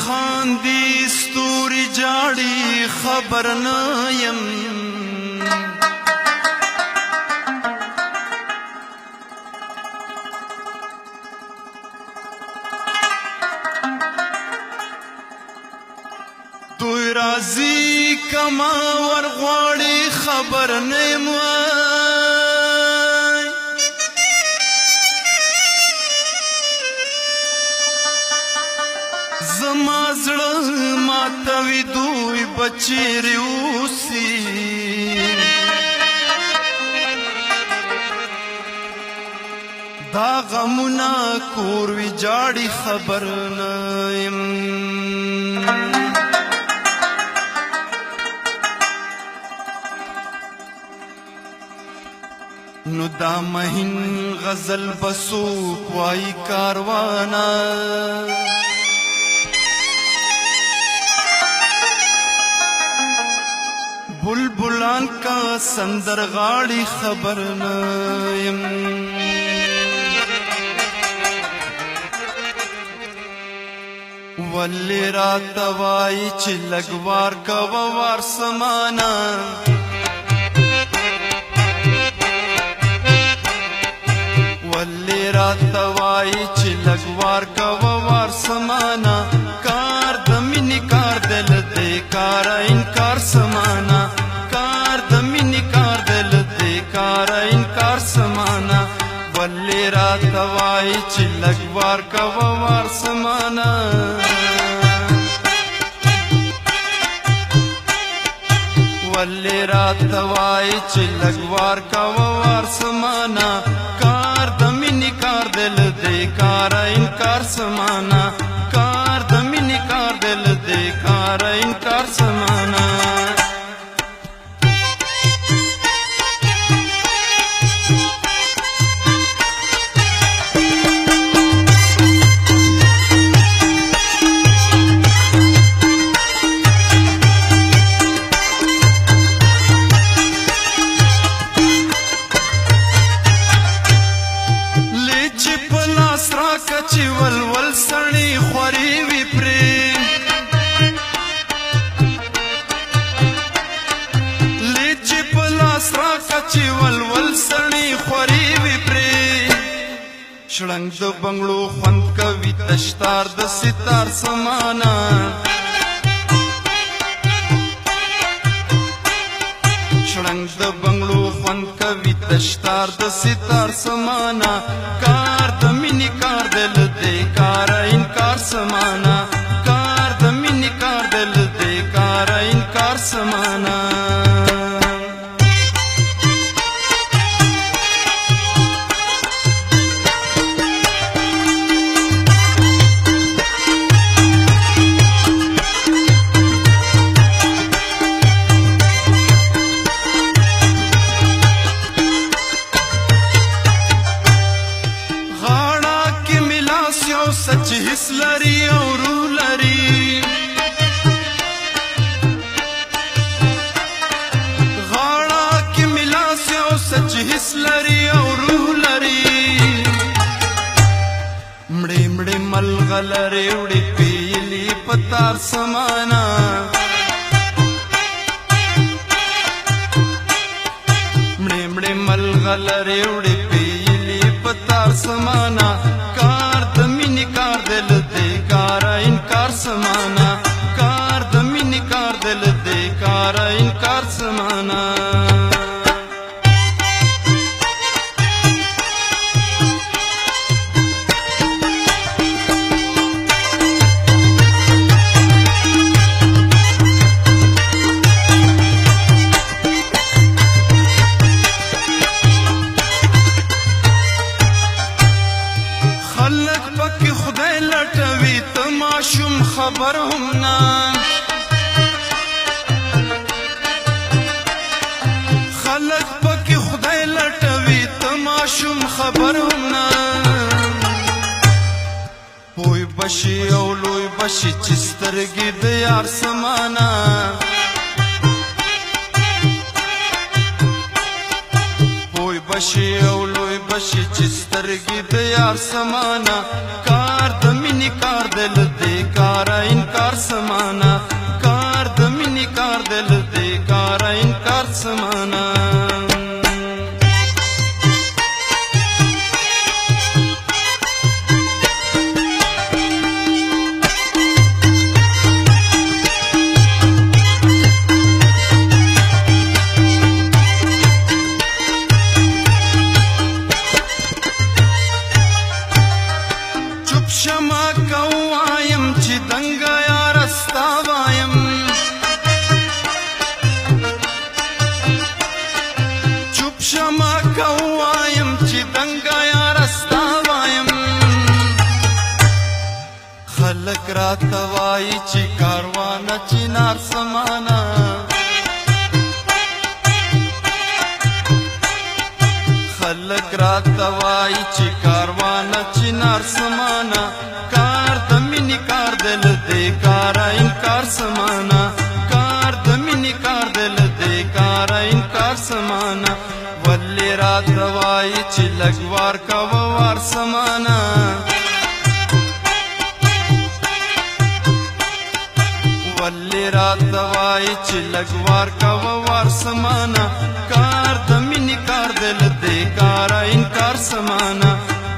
خاندي ستوري جاړي خبر نه يم دوی راځي کما ورغواړي خبر نه يم زما زړه ماتوي دوی بچیرې اوسي دا غمونه کور وي جاړي خبر نه یم نو دا مهین غزل بسوق وای کاروانا بلبلان کا سندر غاړي خبر نه يم ولې راته وای چې لګوار کوه وار سمانا ولې راته وای چې لګوار کوه وار سمانا کار د مینې کار دل دې کار انکار سمانا کار د مینې کار دل دې کار انکار سمانا ولې راته وای چې لګوار کوه وار سمانا ولې راته وای چې لګوار کوه وار سمانا کار د مینې کار دل دې کار انکار سمانا کار د مینې کار دل دې کار انکار سمانا چې ولول سړی خوري وي پرې لچې په لاس راکه چې ولول سړی خوري وي پرې شړنګ د بنګړو خوند کوي تشتار د ستار سمانا شړنګ د بنګړو خوند کوي تشتار د ستار سمانا کار د مینې کار دل دې کار انکار سمانا کار د مینې کار دل دې کار انکار سمانا سچ حس لري او روح لري غاړه کې ملاس یو سچ حس لري او روح لري مړې مړې ملغلرې وړې پیلي پتار سمانا مړې مړې ملغلرې وړې پیلي پتار سمانا کار د مینې کار دل دې کار انکار سمانا کار د مینې کار دل دې کار انکار سمانا خلق پکې خدای لټوي ته ماشوم خبر هم نه خلق پکې خدای لټوي ته ماشوم خبر هم نه پوی بشي او لوی بشي چې سترګې د یار سمانا پوی بشي او لوی بشي چې سترګې د یار سمانا کار د مینې mini car दिल दे कारा इनकार समाना कार द मिनी कार दिल दे कारा इनकार समाना क्षमा कौआयम चिदंगया रस्तावायम चुप क्षमा कौआयम चिदंगया रस्तावायम खलक रातवाई ची कारवाना चिनार समाना खलक रातवाई ची कारवाना चिनार समाना कार द मिनी कार दिल दे कारा इनकार समाना कार द मिनी कार दिल दे कारा इनकार समाना वल्ले रातवाई ची लगवार का वार समाना वल्ले रातवाई ची लगवार का वार समाना कार द मिनी कार दिल दे कारा इनकार समाना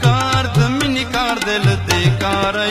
कार द मिनी कार दिल दे कारा